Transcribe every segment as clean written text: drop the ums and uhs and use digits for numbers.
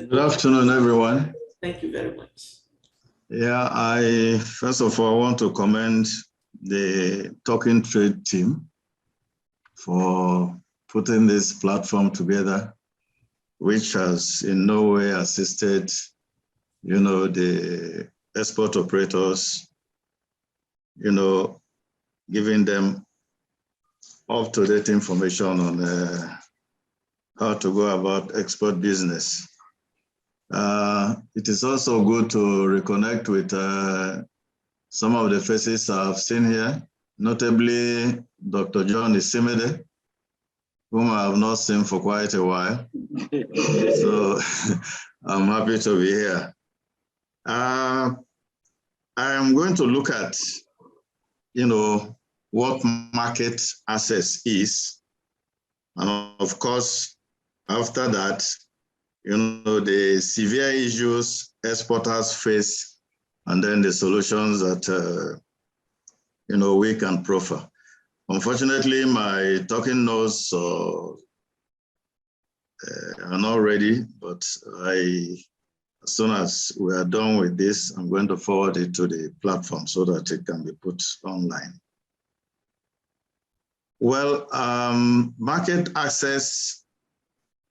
Good afternoon, everyone. Thank you very much. Yeah, I first of all want to commend the Talking Trade team for putting this platform together, which has in no way assisted, the export operators, giving them up-to-date information on how to go about export business. It is also good to reconnect with some of the faces I've seen here, notably Dr. John Emiene, whom I have not seen for quite a while. So I'm happy to be here. I am going to look at, what market access is. And of course, after that, the severe issues exporters face, and then the solutions that, we can proffer. Unfortunately, my talking notes are not ready, but as soon as we are done with this, I'm going to forward it to the platform so that it can be put online. Well, market access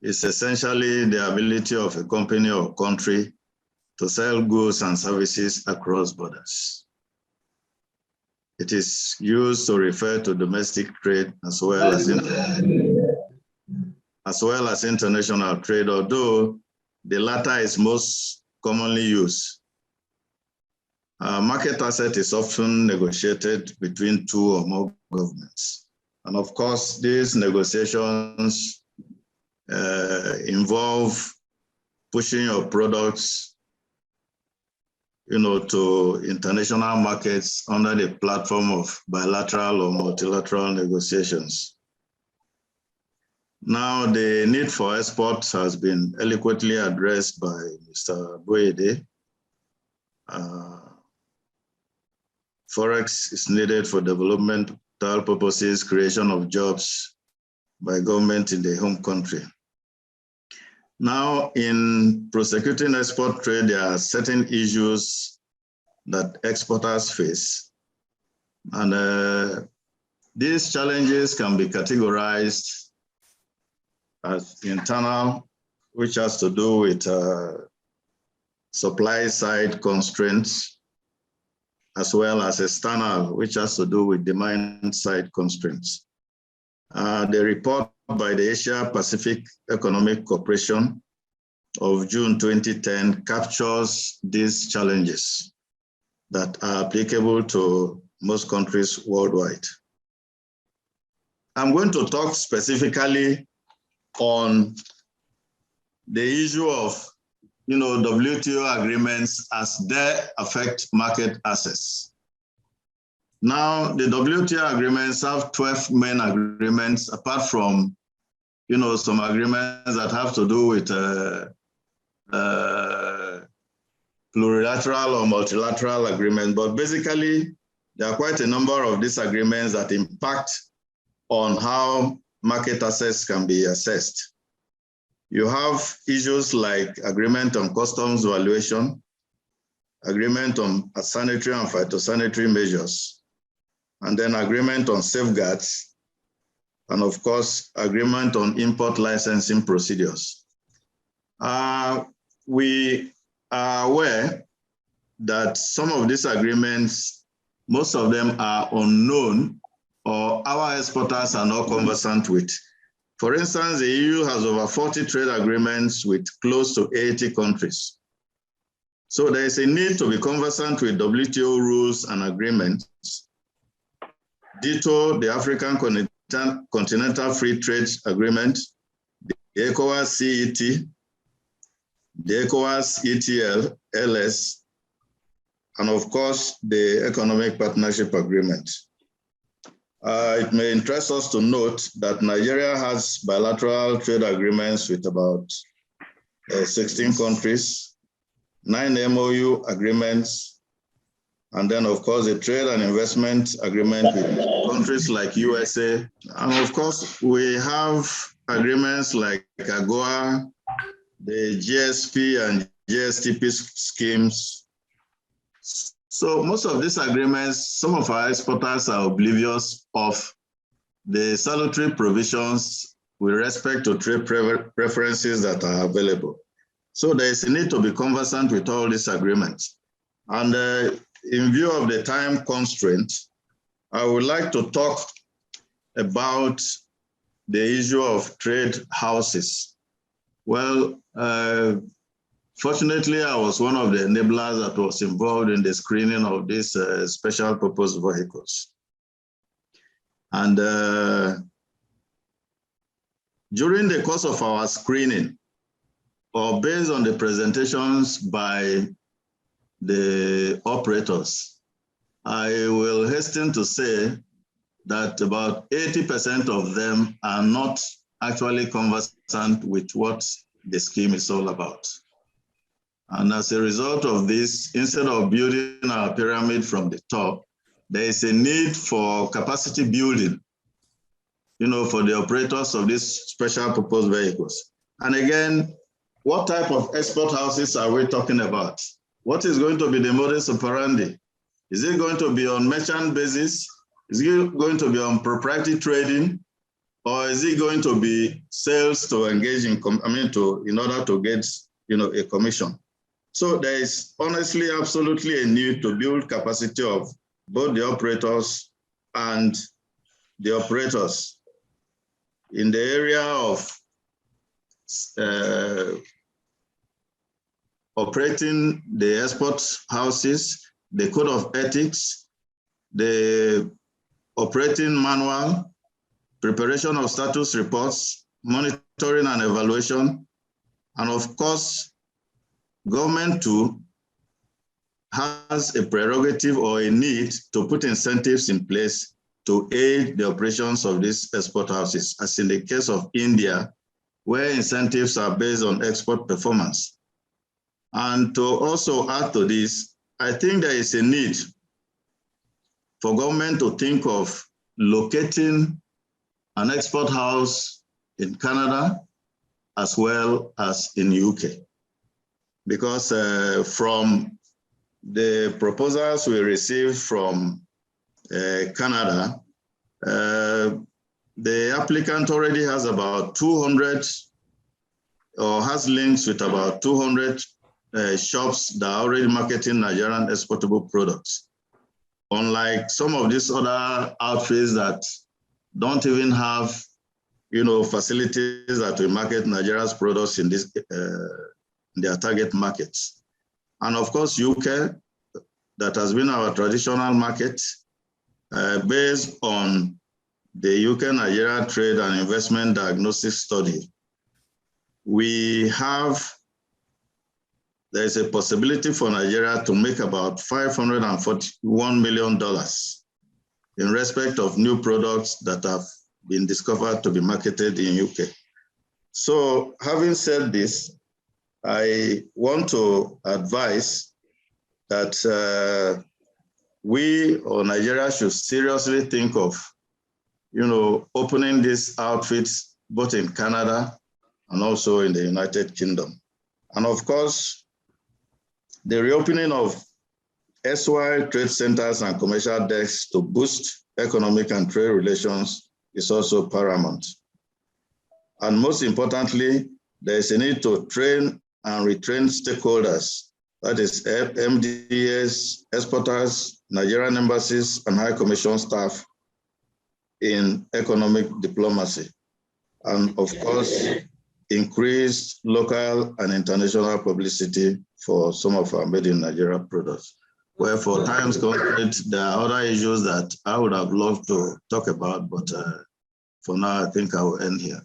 is essentially the ability of a company or country to sell goods and services across borders. It is used to refer to domestic trade as well as international trade, although the latter is most commonly used. Market access is often negotiated between two or more governments. And of course, these negotiations involve pushing your products, to international markets under the platform of bilateral or multilateral negotiations. Now, the need for exports has been eloquently addressed by Mr. Boyede. Forex is needed for developmental purposes, creation of jobs by government in the home country. Now, in prosecuting export trade, there are certain issues that exporters face. And these challenges can be categorized as internal, which has to do with supply side constraints, as well as external, which has to do with demand side constraints. The report by the Asia Pacific Economic Cooperation of June 2010 captures these challenges that are applicable to most countries worldwide. I'm going to talk specifically on the issue of WTO agreements as they affect market access. Now, the WTO agreements have 12 main agreements, apart from, some agreements that have to do with plurilateral or multilateral agreements. But basically, there are quite a number of these agreements that impact on how market access can be assessed. You have issues like agreement on customs valuation, agreement on sanitary and phytosanitary measures, and then agreement on safeguards, and of course, agreement on import licensing procedures. We are aware that some of these agreements, most of them are unknown or our exporters are not conversant with. For instance, the EU has over 40 trade agreements with close to 80 countries. So there is a need to be conversant with WTO rules and agreements. Ditto, the African Continental Free Trade Agreement, the ECOWAS CET, the ECOWAS ETL, LS, and of course, the Economic Partnership Agreement. It may interest us to note that Nigeria has bilateral trade agreements with about 16 countries, 9 MOU agreements, and then of course the trade and investment agreement with countries like USA. And of course we have agreements like AGOA, the GSP and GSTP schemes. So most of these agreements, some of our exporters are oblivious of the salutary provisions with respect to trade preferences that are available. So there is a need to be conversant with all these agreements. And in view of the time constraint, I would like to talk about the issue of trade houses. Well, fortunately, I was one of the enablers that was involved in the screening of these special purpose vehicles. And during the course of our screening, or based on the presentations by the operators, I will hasten to say that about 80% of them are not actually conversant with what the scheme is all about. And as a result of this, instead of building our pyramid from the top, there is a need for capacity building, for the operators of these special purpose vehicles. And again, what type of export houses are we talking about? What is going to be the modus operandi? Is it going to be on merchant basis? Is it going to be on proprietary trading? Or is it going to be sales to engage in, in order to get, a commission? So there is honestly absolutely a need to build capacity of both the operators and the operators in the area of operating the export houses, the code of ethics, the operating manual, preparation of status reports, monitoring and evaluation, and of course, government too has a prerogative or a need to put incentives in place to aid the operations of these export houses, as in the case of India, where incentives are based on export performance. And to also add to this, I think there is a need for government to think of locating an export house in Canada as well as in UK. Because from the proposals we received from Canada, the applicant already has about 200 or has links with about 200 shops that are already marketing Nigerian exportable products. Unlike some of these other outfits that don't even have, facilities that will market Nigeria's products in this their target markets. And of course, UK, that has been our traditional market, based on the UK-Nigeria Trade and Investment Diagnosis Study. There's a possibility for Nigeria to make about $541 million in respect of new products that have been discovered to be marketed in UK. So having said this, I want to advise that we or Nigeria should seriously think of, opening these outfits both in Canada and also in the United Kingdom. And of course, the reopening of SY trade centers and commercial desks to boost economic and trade relations is also paramount. And most importantly, there is a need to train and retrain stakeholders, that is MDAs, exporters, Nigerian embassies, and High Commission staff in economic diplomacy. And of course, increased local and international publicity for some of our made in Nigeria products. Where for times constraint, there are other issues that I would have loved to talk about, but for now, I think I will end here.